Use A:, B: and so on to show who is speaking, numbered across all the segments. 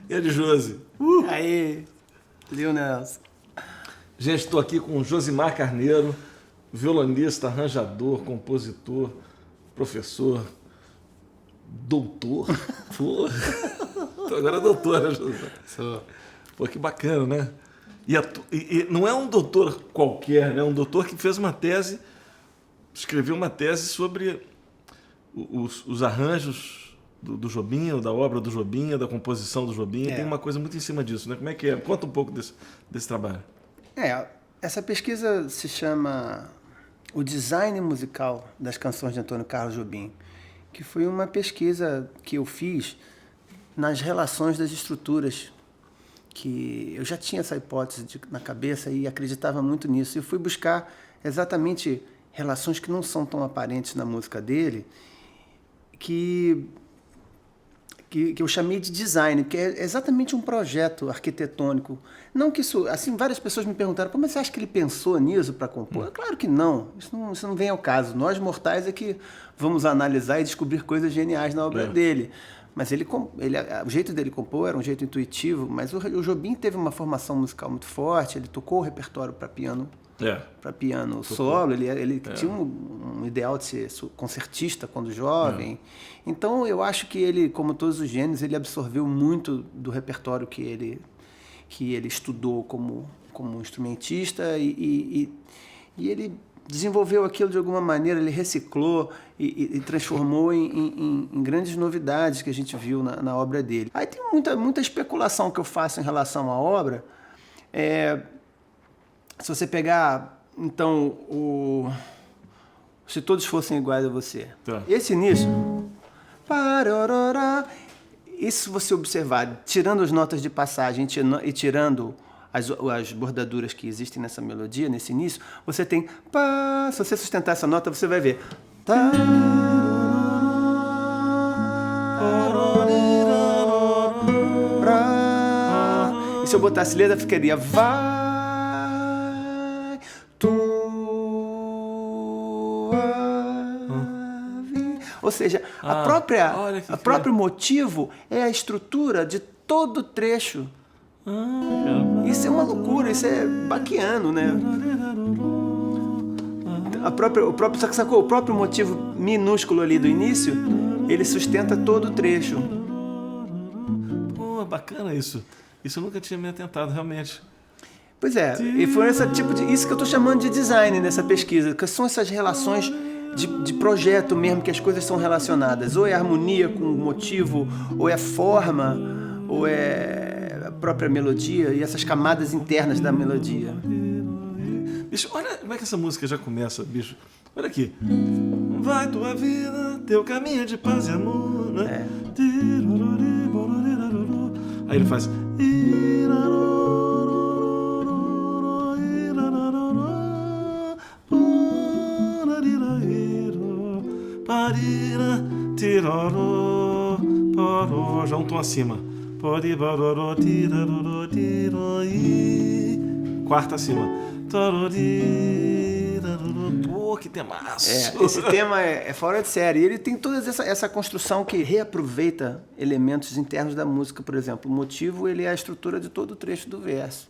A: E de Josi?
B: Aí, Lil Nelson.
A: Gente, estou aqui com o Josimar Carneiro, violonista, arranjador, compositor, professor, doutor. Pô. Agora é doutor, né, Josimar?
B: Sou.
A: Pô, que bacana, né? E não é um doutor qualquer, né? É um doutor que fez uma tese, escreveu uma tese sobre os arranjos do Jobim, da obra do Jobim, da composição do Jobim. Tem uma coisa muito em cima disso, né? Como é que é? Conta um pouco desse trabalho.
B: Essa pesquisa se chama O Design Musical das Canções de Antônio Carlos Jobim, que foi uma pesquisa que eu fiz nas relações das estruturas, que eu já tinha essa hipótese na cabeça e acreditava muito nisso. Eu fui buscar exatamente relações que não são tão aparentes na música dele, que eu chamei de design, que é exatamente um projeto arquitetônico. Não que isso... Assim, várias pessoas me perguntaram, mas você acha que ele pensou nisso para compor? Claro que não. Isso não vem ao caso. Nós, mortais, é que vamos analisar e descobrir coisas geniais na obra dele. Mas o jeito dele compor era um jeito intuitivo, mas o Jobim teve uma formação musical muito forte, ele tocou o repertório para piano, solo, ele tinha um ideal de ser concertista quando jovem. Então eu acho que ele, como todos os gênios, ele absorveu muito do repertório que ele estudou como instrumentista e ele desenvolveu aquilo de alguma maneira, ele reciclou e transformou em grandes novidades que a gente viu na obra dele. Aí tem muita especulação que eu faço em relação à obra. Se você pegar, então, Se Todos Fossem Iguais a Você. Esse início... Isso, se você observar, tirando as notas de passagem e tirando as bordaduras que existem nessa melodia, nesse início, você tem... Se você sustentar essa nota, você vai ver... E se eu botasse letra, ficaria... Vai, ou seja, o próprio motivo é a estrutura de todo o trecho. Isso é uma loucura, isso é baquiano, né? O próprio motivo minúsculo ali do início, ele sustenta todo o trecho.
A: Pô, bacana isso. Isso eu nunca tinha me atentado, realmente.
B: Pois é, e foi isso que eu estou chamando de design nessa pesquisa, que são essas relações de projeto mesmo, que as coisas são relacionadas. Ou é harmonia com o motivo, ou é forma, ou é a própria melodia e essas camadas internas da melodia.
A: Bicho, olha como é que essa música já começa, bicho. Olha aqui. Vai tua vida, teu caminho de paz e amor, né? Aí ele faz. Já um tom acima. Quarta acima. Pô, que temaço!
B: Esse tema é fora de série. Ele tem toda essa construção que reaproveita elementos internos da música, por exemplo. O motivo, ele é a estrutura de todo o trecho do verso.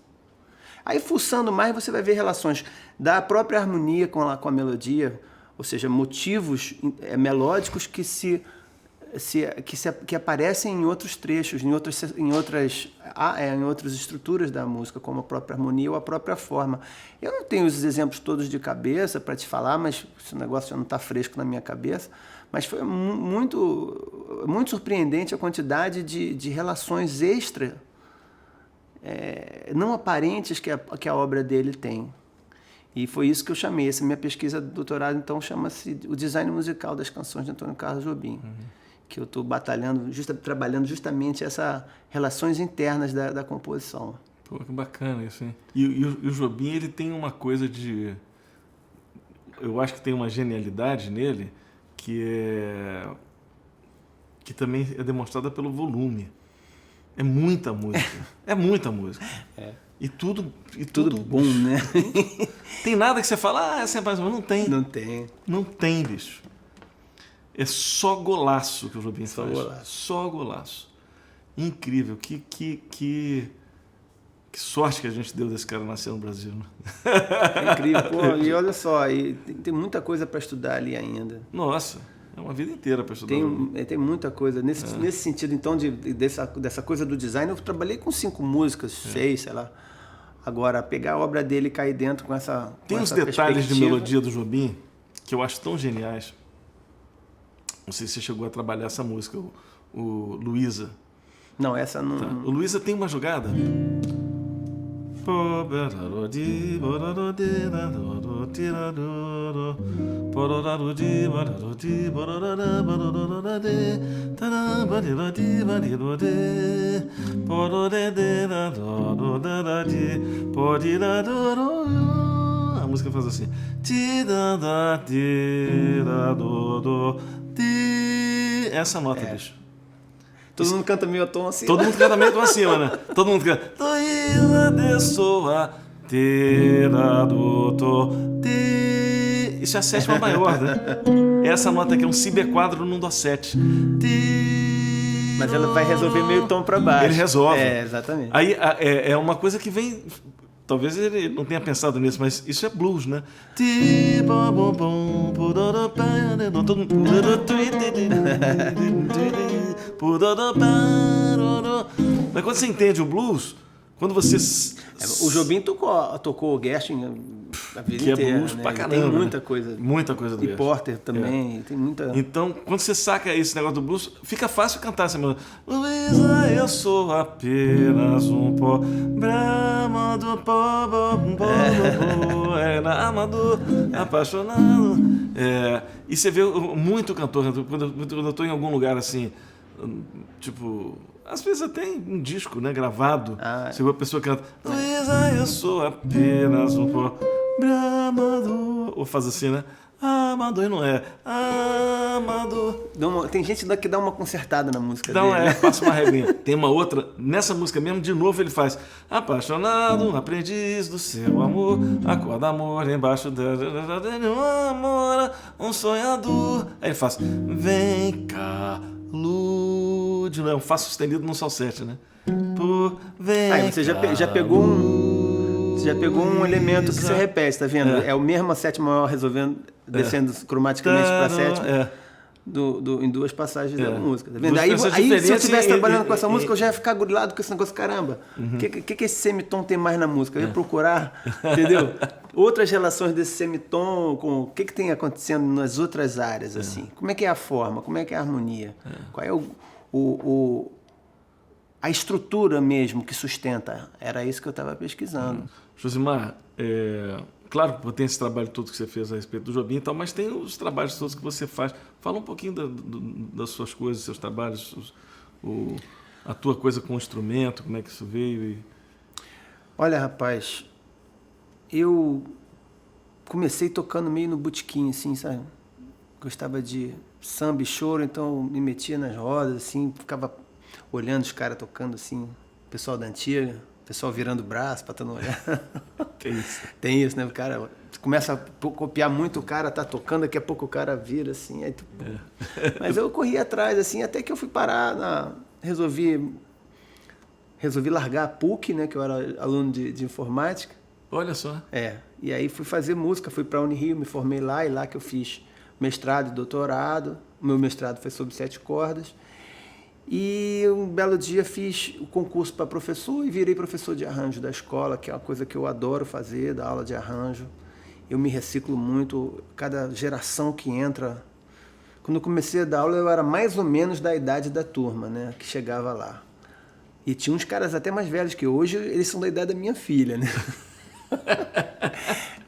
B: Aí, fuçando mais, você vai ver relações da própria harmonia com a melodia, ou seja, motivos melódicos que aparecem em outros trechos, em outras estruturas da música, como a própria harmonia ou a própria forma. Eu não tenho os exemplos todos de cabeça para te falar, mas esse negócio já não está fresco na minha cabeça, mas foi muito, muito surpreendente a quantidade de relações extra, não aparentes que a obra dele tem. E foi isso que eu chamei. Essa minha pesquisa de doutorado, então, chama-se O Design Musical das Canções de Antônio Carlos Jobim. Que eu estou trabalhando justamente essas relações internas da composição.
A: Pô, que bacana isso, hein? E o Jobim, ele tem uma coisa de... Eu acho que tem uma genialidade nele que também é demonstrada pelo volume. É muita música. É muita música. E tudo
B: bom, né?
A: Tem nada que você fala, essa é mais ou menos. Não tem.
B: Não tem.
A: Não tem, bicho. É só golaço que o Jobim faz.
B: Golaço.
A: Só golaço. Incrível. Que sorte que a gente deu desse cara nascer no Brasil. Né?
B: É incrível. Pô, e olha só, tem muita coisa para estudar ali ainda.
A: Nossa, é uma vida inteira para estudar.
B: Tem muita coisa. Nesse sentido, então, dessa coisa do design, eu trabalhei com 5 músicas, 6, sei lá. Agora, pegar a obra dele e cair dentro com essa
A: Tem uns detalhes de melodia do Jobim que eu acho tão geniais. Não sei se você chegou a trabalhar essa música, o Luísa.
B: Não, essa não...
A: Tá. O Luísa tem uma jogada. A música faz assim. Essa nota, bicho.
B: Todo mundo canta meio tom assim.
A: Todo mundo canta meio tom acima, né? Todo mundo canta. Isso é a sétima maior, né? Essa nota aqui é um si B4 num Dó7.
B: Mas ela vai resolver meio tom pra baixo.
A: Ele resolve.
B: Exatamente.
A: Aí é uma coisa que vem... Talvez ele não tenha pensado nisso, mas isso é blues, né? Mas quando você entende o blues, quando você...
B: O Jobim tocou o Gershwin a vida
A: que
B: inteira.
A: É blues,
B: né?
A: pra caramba,
B: tem muita coisa.
A: Muita coisa do
B: E Porter também. Tem muita...
A: Então, quando você saca esse negócio do blues, fica fácil cantar essa música. Luísa, eu sou apenas um pó bramado, enamorado, apaixonado. E você vê muito cantor, quando eu estou em algum lugar assim, tipo... Às vezes até um disco, né, gravado, se a pessoa canta Luísa, eu sou apenas um pó bramado, ou faz assim, né? Amador, não é. Amador.
B: Tem gente que dá uma consertada na música dele.
A: Passa uma reguinha. Tem uma outra, nessa música mesmo, de novo ele faz apaixonado, aprendiz do seu amor, acorda amor embaixo um amor, um sonhador. Aí ele faz, vem cá, lude, não é um Fá sustenido no Sol 7, né? Vem
B: aí você já pegou um elemento que se repete, tá vendo? É o mesmo a sétima maior resolvendo, descendo cromaticamente para a sétima. em duas passagens da música. Tá vendo?
A: Duas
B: Aí
A: peças
B: se eu
A: diferentes
B: estivesse trabalhando com essa
A: e-
B: música, eu já ia ficar grilado com esse negócio, caramba, o que esse semitom tem mais na música? Eu ia procurar, entendeu? Outras relações desse semitom, com o que tem acontecendo nas outras áreas, assim. Como é que é a forma, como é que é a harmonia? Qual é a estrutura mesmo que sustenta? Era isso que eu estava pesquisando.
A: Josimar, claro que tem esse trabalho todo que você fez a respeito do Jobim e tal, mas tem os trabalhos todos que você faz. Fala um pouquinho das suas coisas, seus trabalhos, a tua coisa com o instrumento, como é que isso veio.
B: Olha, rapaz, eu comecei tocando meio no botequim, assim, sabe? Gostava de samba e choro, então me metia nas rodas, assim, ficava olhando os caras tocando, assim, pessoal da antiga, pessoal virando o braço pra tu não olhar. Tem isso, né? O cara começa a copiar muito, o cara tá tocando, daqui a pouco o cara vira, assim, aí tu... Mas eu corri atrás, assim, até que eu fui parar resolvi largar a PUC, né? Que eu era aluno de informática.
A: Olha só.
B: E aí fui fazer música, fui pra Unirio, me formei lá, e lá que eu fiz mestrado e doutorado. O meu mestrado foi sobre 7 cordas. E um belo dia fiz o concurso para professor e virei professor de arranjo da escola, que é uma coisa que eu adoro fazer, dar aula de arranjo. Eu me reciclo muito, cada geração que entra... Quando eu comecei a dar aula, eu era mais ou menos da idade da turma, né, que chegava lá. E tinha uns caras até mais velhos que hoje, eles são da idade da minha filha, né?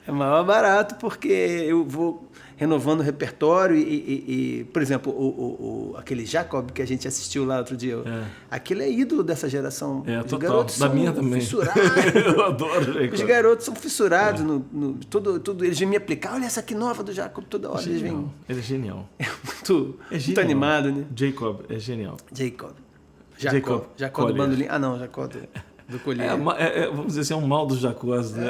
B: É maior barato porque eu vou renovando o repertório e por exemplo, aquele Jacob que a gente assistiu lá outro dia, aquele é ídolo dessa geração. Os
A: total.
B: garotos
A: Da
B: são
A: minha também.
B: fissurados.
A: Eu adoro o Jacob.
B: Os garotos são fissurados tudo. Eles vêm me aplicar, olha essa aqui nova do Jacob, toda hora eles vêm.
A: Ele é genial.
B: Muito animado, né?
A: Jacob é genial.
B: Jacob
A: Collier.
B: do bandolim. Ah, não, Jacob do Collier.
A: Vamos dizer assim, é um mal dos Jacós, né?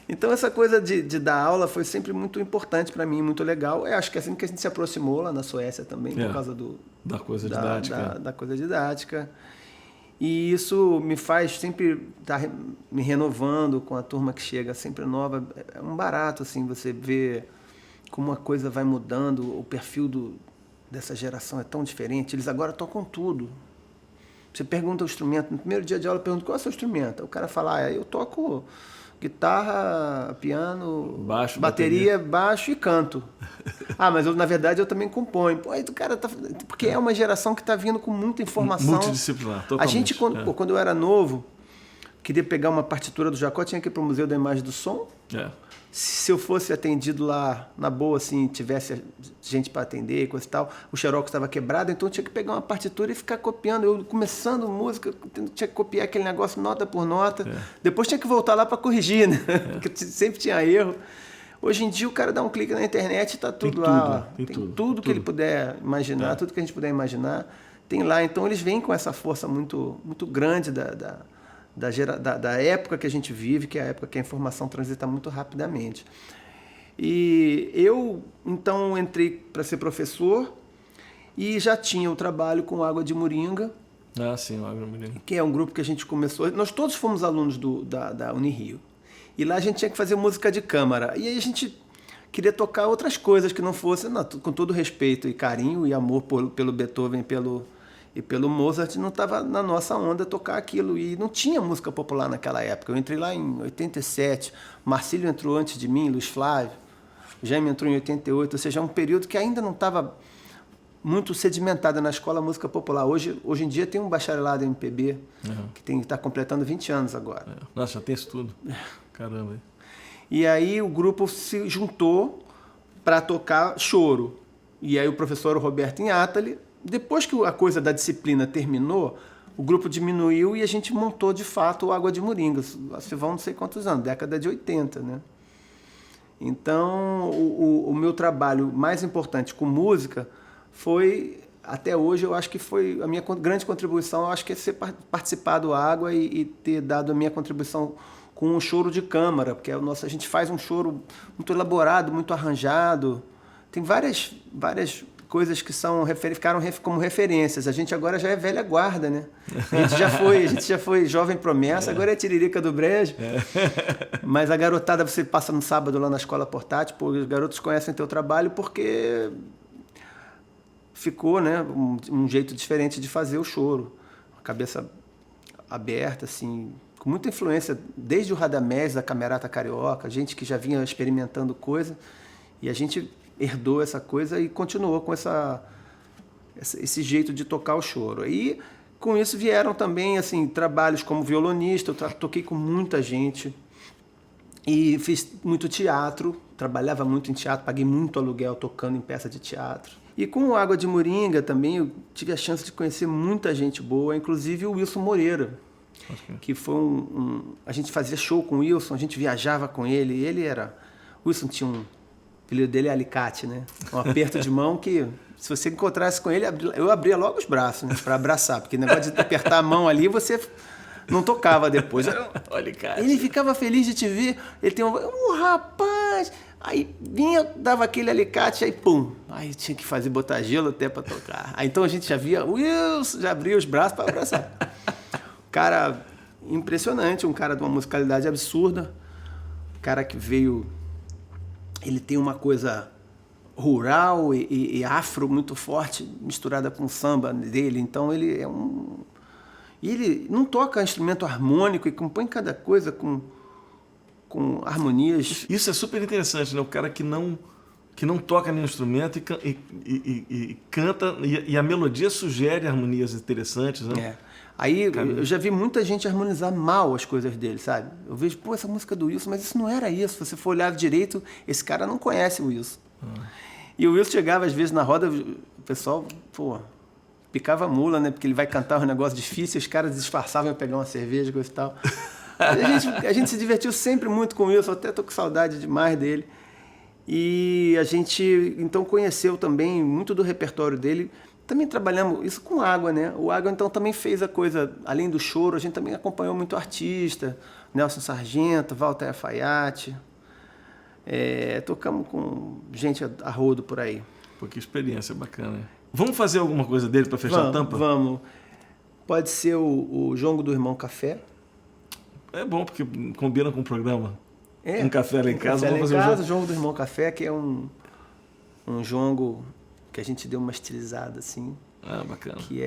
B: Então essa coisa de dar aula foi sempre muito importante para mim, muito legal. Eu acho que é assim que a gente se aproximou lá na Suécia também, por causa
A: da coisa didática.
B: Da coisa didática. E isso me faz sempre estar me renovando com a turma que chega sempre nova. É um barato, assim, você ver como a coisa vai mudando, o perfil dessa geração é tão diferente. Eles agora tocam tudo. Você pergunta o instrumento, no primeiro dia de aula, pergunta qual é o seu instrumento. O cara fala, eu toco guitarra, piano, bateria, baixo e canto. Mas na verdade eu também componho. Aí o cara porque é uma geração que está vindo com muita informação.
A: Multidisciplinar, totalmente.
B: A gente, quando eu era novo, queria pegar uma partitura do Jacó, tinha que ir para o Museu da Imagem do Som. Se eu fosse atendido lá, na boa, assim, tivesse gente para atender e coisa e tal, o xerox estava quebrado, então eu tinha que pegar uma partitura e ficar copiando. Eu, começando música, tinha que copiar aquele negócio nota por nota. Depois tinha que voltar lá para corrigir, né? Porque sempre tinha erro. Hoje em dia o cara dá um clique na internet e está tudo lá. Tem tudo que ele puder imaginar, tudo que a gente puder imaginar, tem lá. Então eles vêm com essa força muito, muito grande da época que a gente vive, que é a época que a informação transita muito rapidamente. E eu, então, entrei para ser professor e já tinha o trabalho com Água de Moringa.
A: Sim, Água de Moringa.
B: Que é um grupo que a gente começou... Nós todos fomos alunos da Unirio. E lá a gente tinha que fazer música de câmara. E aí a gente queria tocar outras coisas que não fossem, com todo respeito e carinho e amor pelo Beethoven e pelo Mozart, não estava na nossa onda tocar aquilo. E não tinha música popular naquela época. Eu entrei lá em 87, Marcílio entrou antes de mim, Luiz Flávio, Jaime entrou em 88, ou seja, um período que ainda não estava muito sedimentada na escola a música popular. Hoje em dia tem um bacharelado em MPB, que está completando 20 anos agora.
A: Nossa, já tem isso tudo. Caramba.
B: E aí o grupo se juntou para tocar choro. E aí o professor Roberto Inátali, depois que a coisa da disciplina terminou, o grupo diminuiu e a gente montou de fato o Água de Moringa. Se vão não sei quantos anos, década de 80, né? Então o meu trabalho mais importante com música foi, até hoje, eu acho que foi a minha grande contribuição, eu acho que é participar do Água e ter dado a minha contribuição com um choro de câmara, porque a gente faz um choro muito elaborado, muito arranjado. Tem várias coisas que ficaram como referências. A gente agora já é velha guarda, né? A gente já foi jovem promessa, agora é Tiririca do Brejo. Mas a garotada, você passa no sábado lá na escola portátil, os garotos conhecem teu trabalho porque ficou, né, um jeito diferente de fazer o choro. A cabeça aberta, assim, com muita influência, desde o Radamés, da Camerata Carioca, gente que já vinha experimentando coisa, e a gente herdou essa coisa e continuou com esse jeito de tocar o choro. E com isso vieram também assim, trabalhos como violonista, eu toquei com muita gente e fiz muito teatro, trabalhava muito em teatro, paguei muito aluguel tocando em peça de teatro. E com o Água de Moringa também eu tive a chance de conhecer muita gente boa, inclusive o Wilson Moreira, que foi a gente fazia show com o Wilson, a gente viajava com ele, o Wilson tinha o apelido dele é Alicate, né? Um aperto de mão que, se você encontrasse com ele, eu abria logo os braços, né? Para abraçar, porque o negócio de apertar a mão ali, você não tocava depois.
A: Alicate.
B: Ele ficava feliz de te ver, ele tem rapaz... Aí vinha, dava aquele alicate, aí pum. Aí tinha que botar gelo até para tocar. Aí então a gente já via, Wilson, já abria os braços para abraçar. Cara impressionante, um cara de uma musicalidade absurda. Cara que veio... Ele tem uma coisa rural e afro muito forte, misturada com o samba dele. Então ele é E ele não toca instrumento harmônico e compõe cada coisa com harmonias.
A: Isso é super interessante, né? O cara que não toca nenhum instrumento e canta, e a melodia sugere harmonias interessantes, né?
B: É. Aí eu já vi muita gente harmonizar mal as coisas dele, sabe? Eu vejo, essa música do Wilson, mas isso não era isso. Se você for olhar direito, esse cara não conhece o Wilson. E o Wilson chegava, às vezes, na roda, o pessoal, picava a mula, né? Porque ele vai cantar um negócio difícil, os caras disfarçavam pra pegar uma cerveja, coisa e tal. A gente se divertiu sempre muito com o Wilson, até tô com saudade demais dele. E a gente, então, conheceu também muito do repertório dele. Também trabalhamos isso com Água, né? O Água, então, também fez a coisa, além do choro, a gente também acompanhou muito artista, Nelson Sargento, Walter Alfaiate. Tocamos com gente a rodo por aí.
A: Pô, que experiência bacana. Vamos fazer alguma coisa dele para fechar a tampa?
B: Vamos. Pode ser o Jongo do Irmão Café.
A: É bom, porque combina com o programa. Um café lá em casa.
B: Vamos fazer o Jongo do Irmão Café, que é um jongo que a gente deu uma estilizada, assim.
A: Ah, bacana.
B: Que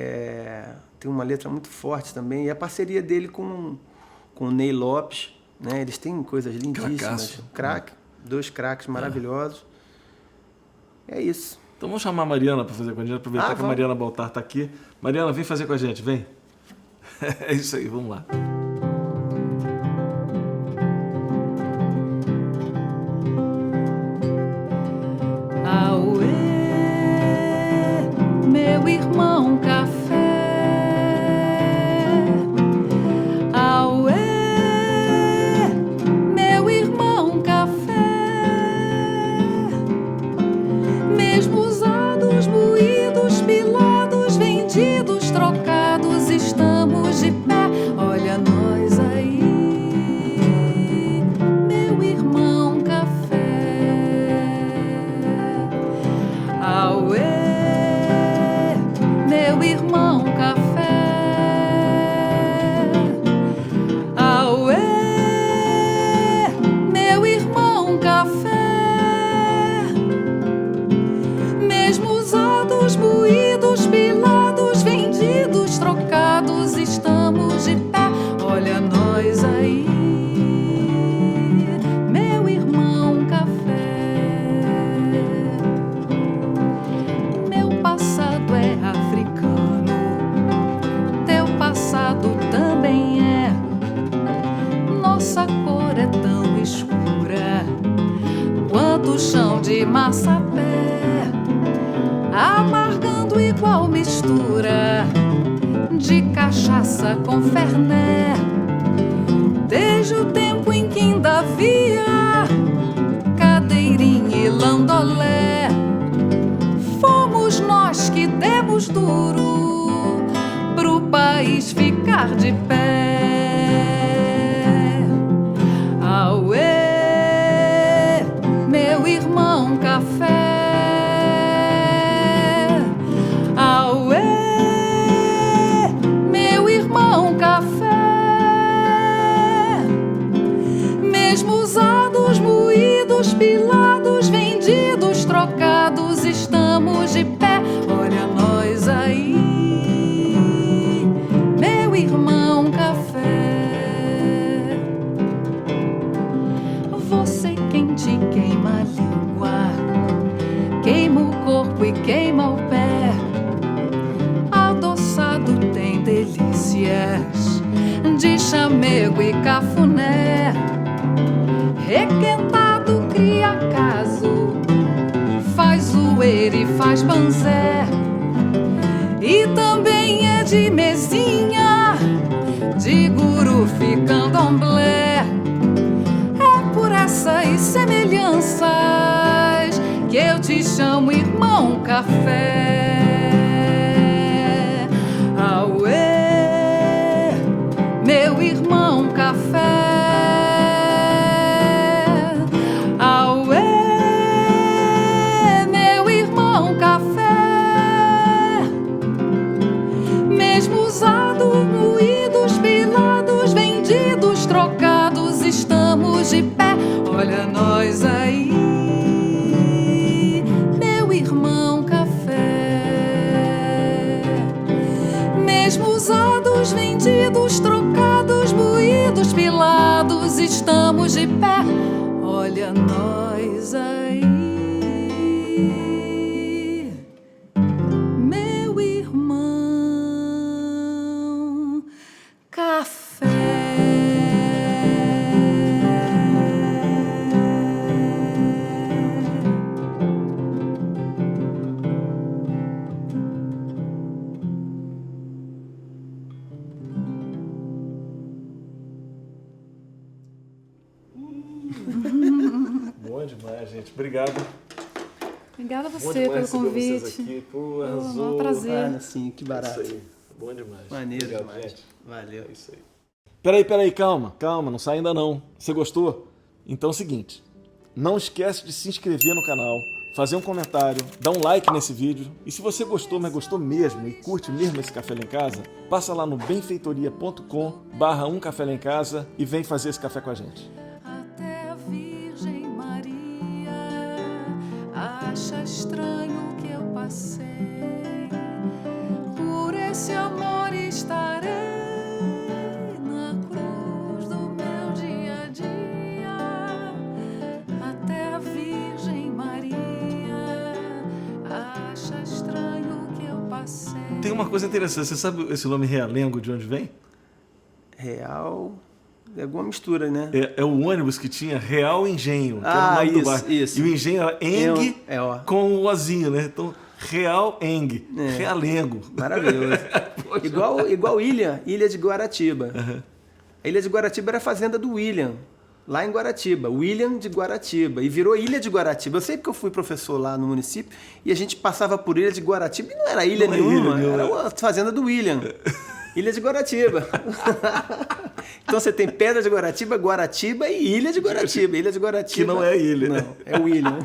B: tem uma letra muito forte também. E a parceria dele com o Ney Lopes, né? Eles têm coisas lindíssimas. Dois craques maravilhosos. É isso.
A: Então vamos chamar a Mariana para fazer com a gente, aproveitar que a Mariana Baltar está aqui. Mariana, vem fazer com a gente, vem. É isso aí, vamos lá.
C: Meu irmão café, auê, meu irmão café, mesmo usados, moídos, pilados, vendidos, trocados, estamos de pé, olha nós aí, meu irmão café, auê. Meu irmão café, auê, meu irmão café, mesmo usados, moídos, pilados, vendidos, trocados, estamos de pé, olha nós aí, meu irmão café, meu passado é também nossa cor é tão escura quanto o chão de massapé, amargando igual mistura de cachaça com ferné, desde o tempo em que ainda havia cadeirinha e landolé, fomos nós que demos duro pro país ficar de pé. Auê, meu irmão café. Auê, meu irmão café. Mesmo usados, moídos, pilados, vendidos, trocados, estamos de pé. Olha dente queima a língua, queima o corpo e queima o pé. Adoçado tem delícias de chamego e cafuné. Requentado cria caso, faz zoeira e faz banzé. E também é de mesinha, de gurufi e candomblé. É por essas semelhanças que eu te chamo irmão café. Auê, meu irmão café. Auê, meu irmão café. Mesmo usado, moídos, pilados, vendidos, trocados, estamos de pé. Olha nós aí, meu irmão café. Mesmo usados, vendidos, trocados, moídos, pilados, estamos de pé. Olha nós aí, meu irmão café.
A: Bom demais, gente. Obrigado.
C: Obrigada a
A: Bom
C: você
A: demais
C: pelo
A: receber
C: convite.
A: vocês aqui. Pô,
C: É
A: arrasou.
C: um prazer.
B: Assim, que barato.
A: Isso aí. Bom demais.
B: Maneiro
A: Obrigado,
B: demais.
A: gente.
B: Valeu.
A: É isso aí. Peraí, calma, não sai ainda não. Você gostou? Então é o seguinte, não esquece de se inscrever no canal, fazer um comentário, dar um like nesse vídeo. E se você gostou, mas gostou mesmo e curte mesmo esse Café Lá em Casa, passa lá no benfeitoria.com/Um Café Lá em Casa e vem fazer esse café com a gente.
C: Até a Virgem Maria acha estranho que eu passei. Por esse amor estarei na cruz do meu dia a dia. Até a Virgem Maria acha estranho que eu passei.
A: Tem uma coisa interessante, você sabe esse nome realengo de onde vem?
B: Real. É alguma mistura, né?
A: É o ônibus que tinha Real Engenho, que
B: Ah,
A: era o nome do
B: isso,
A: bairro.
B: isso.
A: E o engenho era Eng
B: ó.
A: com o ozinho, né? Então, Real Eng,
B: É.
A: Realengo.
B: Maravilhoso. igual Ilha de Guaratiba.
A: Uhum.
B: A Ilha de Guaratiba era a fazenda do William, lá em Guaratiba. William de Guaratiba. E virou Ilha de Guaratiba. Eu sei porque eu fui professor lá no município e a gente passava por Ilha de Guaratiba e não era ilha
A: Não é
B: nenhuma,
A: ilha nenhuma.
B: era a fazenda do William. Ilha de Guaratiba. Então você tem Pedra de Guaratiba, Guaratiba e Ilha de Guaratiba. Ilha de Guaratiba.
A: Que não é ilha.
B: Não, é William.